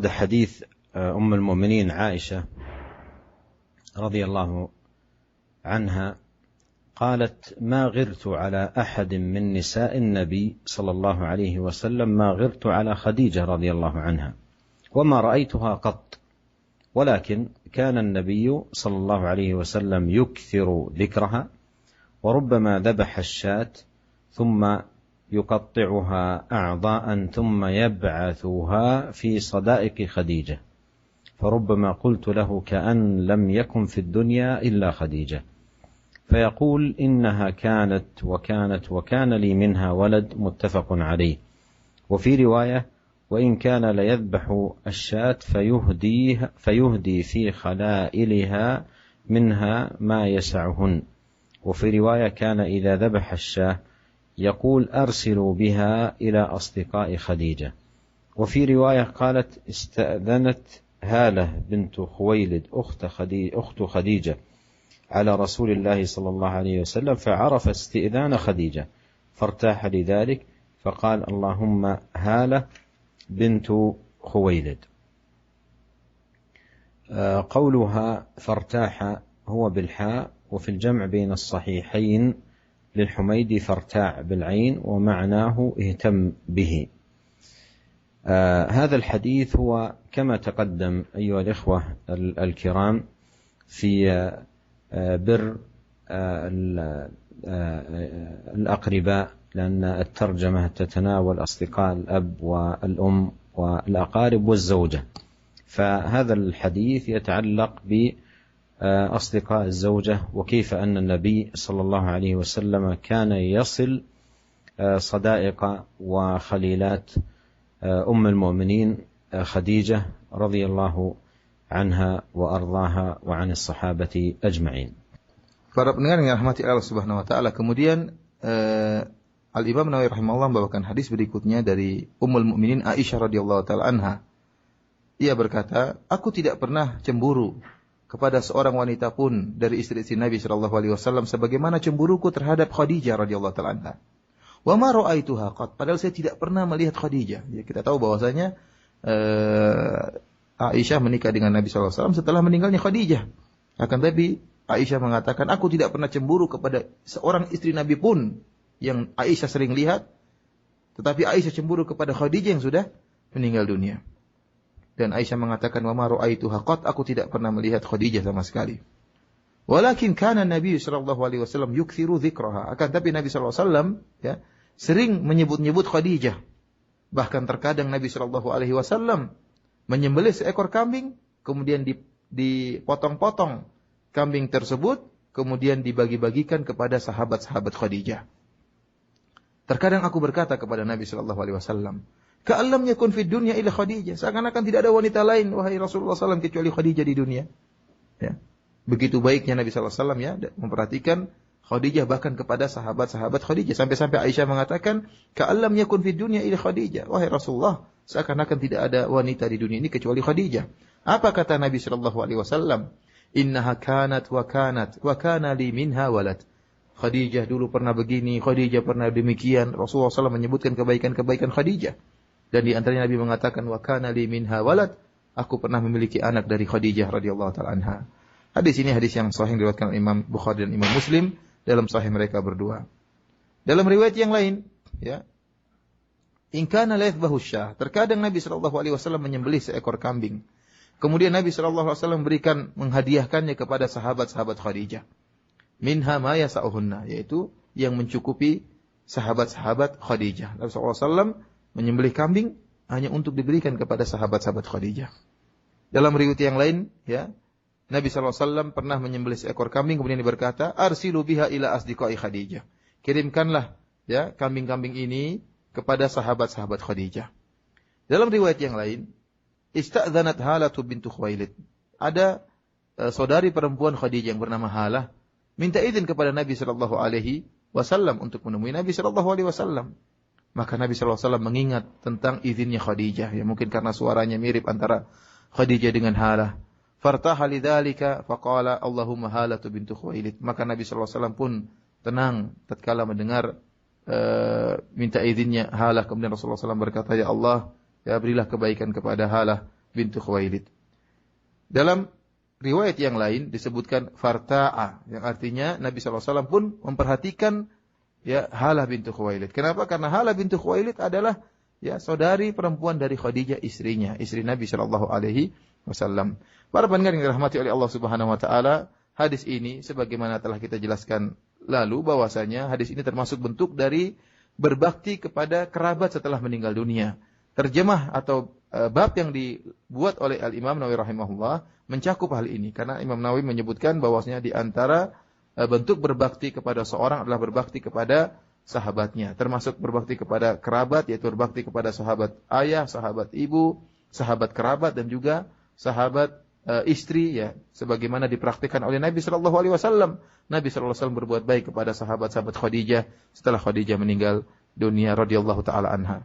ورد حديث أم المؤمنين عائشة رضي الله عنها قالت: ما غرت على أحد من نساء النبي صلى الله عليه وسلم ما غرت على خديجة رضي الله عنها، وما رأيتها قط، ولكن كان النبي صلى الله عليه وسلم يكثر ذكرها، وربما ذبح الشاة ثم يقطعها أعضاء ثم يبعثها في صدائق خديجة، فربما قلت له: كأن لم يكن في الدنيا إلا خديجة، فيقول: إنها كانت وكانت وكان لي منها ولد، متفق عليه. وفي رواية: وإن كان ليذبح الشاة فيهدي في خلائلها منها ما يسعهن. وفي رواية: كان إذا ذبح الشاة يقول: أرسلوا بها إلى أصدقاء خديجة. وفي رواية قالت: استأذنت هالة بنت خويلد أخت خديجة على رسول الله صلى الله عليه وسلم، فعرف استئذان خديجة فارتاح لذلك، فقال: اللهم هالة بنت خويلد. قولها فارتاح هو بالحاء، وفي الجمع بين الصحيحين للحميدي فارتاع بالعين، ومعناه اهتم به. هذا الحديث هو كما تقدم أيها الإخوة الكرام في بر الأقرباء، لأن الترجمة تتناول أصدقاء الأب والأم والأقارب والزوجة، فهذا الحديث يتعلق بأصدقاء الزوجة، وكيف أن النبي صلى الله عليه وسلم كان يصل صدائق وخليلات أم المؤمنين خديجة رضي الله عنها وأرضاها وعن الصحابة أجمعين. Para pendengar yang dirahmati Allah Subhanahu wa taala, kemudian Al-Imam Nawawi rahimahullah membawakan hadis berikutnya dari Ummul Mukminin Aisyah radhiyallahu taala anha. Ia berkata, aku tidak pernah cemburu kepada seorang wanita pun dari istri-istri Nabi sallallahu alaihi wasallam sebagaimana cemburuku terhadap Khadijah radhiyallahu taala anha. Wa ma ra'aituha qat, padahal saya tidak pernah melihat Khadijah. Ya, kita tahu bahwasanya Aisyah menikah dengan Nabi sallallahu alaihi wasallam setelah meninggalnya Khadijah. Akan tapi Aisyah mengatakan, aku tidak pernah cemburu kepada seorang istri Nabi pun yang Aisyah sering lihat, tetapi Aisyah cemburu kepada Khadijah yang sudah meninggal dunia. Dan Aisyah mengatakan, wa ma ra'aituha qat, aku tidak pernah melihat Khadijah sama sekali. Walakin kana Nabi sallallahu alaihi wasallam yukthiru dzikraha. Akan tapi Nabi sallallahu alaihi wasallam ya sering menyebut-nyebut Khadijah. Bahkan terkadang Nabi sallallahu alaihi wasallam menyembelih seekor kambing, kemudian dipotong-potong kambing tersebut, kemudian dibagi-bagikan kepada sahabat-sahabat Khadijah. Terkadang aku berkata kepada Nabi sallallahu alaihi wasallam, ka'allam yakun fid dunya illa Khadijah. Seakan-akan tidak ada wanita lain wahai Rasulullah SAW kecuali Khadijah di dunia. Ya. Begitu baiknya Nabi sallallahu alaihi wasallam ya memperhatikan Khadijah, bahkan kepada sahabat-sahabat Khadijah, sampai-sampai Aisyah mengatakan, ka'allam yakun fid dunya illa Khadijah. Wahai Rasulullah, seakan-akan tidak ada wanita di dunia ini kecuali Khadijah. Apa kata Nabi sallallahu alaihi wasallam? Innaha kanat wa kana li minha walad. Khadijah dulu pernah begini, Khadijah pernah demikian. Rasulullah SAW menyebutkan kebaikan-kebaikan Khadijah. Dan di antaranya Nabi mengatakan, wa kana li minha walad, aku pernah memiliki anak dari Khadijah radhiyallahu ta'ala anha. Hadis ini hadis yang sahih diriwayatkan Imam Bukhari dan Imam Muslim dalam sahih mereka berdua. Dalam riwayat yang lain, ya, in kana la yathbahu syah, terkadang Nabi sallallahu alaihi wasallam menyembelih seekor kambing. Kemudian Nabi sallallahu alaihi wasallam berikan menghadiahkannya kepada sahabat-sahabat Khadijah. Minha ma yasa'uhunna, yaitu yang mencukupi sahabat-sahabat Khadijah. Nabi sallallahu alaihi wasallam menyembelih kambing hanya untuk diberikan kepada sahabat-sahabat Khadijah. Dalam riwayat yang lain, ya, Nabi sallallahu alaihi wasallam pernah menyembelih seekor kambing, kemudian berkata, arsilu biha ila asdiqai Khadijah. Kirimkanlah ya kambing-kambing ini kepada sahabat-sahabat Khadijah. Dalam riwayat yang lain, ista'dzanat Halatu bintu Khuwailid. Ada saudari perempuan Khadijah yang bernama Halah minta izin kepada Nabi sallallahu alaihi wasallam untuk menemui Nabi sallallahu alaihi wasallam. Maka Nabi sallallahu alaihi wasallam mengingat tentang izinnya Khadijah, ya mungkin karena suaranya mirip antara Khadijah dengan Halah. Fartaha lidzalika faqala Allahumma Halatu bintu Khuwailid. Maka Nabi sallallahu alaihi wasallam pun tenang tatkala mendengar minta izinnya Halah. Kemudian Rasulullah SAW berkata, ya Allah, ya berilah kebaikan kepada Halah bintu Khuwailid. Dalam riwayat yang lain disebutkan Farta'a, yang artinya Nabi SAW pun memperhatikan ya Halah bintu Khuwailid. Kenapa? Karena Halah bintu Khuwailid adalah ya saudari perempuan dari Khadijah, istrinya, istri Nabi SAW. Para pendengar yang dirahmati oleh Allah Subhanahu wa taala, hadis ini sebagaimana telah kita jelaskan lalu bahwasanya hadis ini termasuk bentuk dari berbakti kepada kerabat setelah meninggal dunia. Terjemah atau bab yang dibuat oleh Al-Imam Nawawi rahimahullah mencakup hal ini karena Imam Nawawi menyebutkan bahwasanya di antara bentuk berbakti kepada seorang adalah berbakti kepada sahabatnya, termasuk berbakti kepada kerabat, yaitu berbakti kepada sahabat ayah, sahabat ibu, sahabat kerabat dan juga sahabat istri ya, sebagaimana dipraktikkan oleh Nabi sallallahu alaihi wasallam. Nabi sallallahu alaihi wasallam berbuat baik kepada sahabat-sahabat Khadijah setelah Khadijah meninggal dunia radhiyallahu taala anha.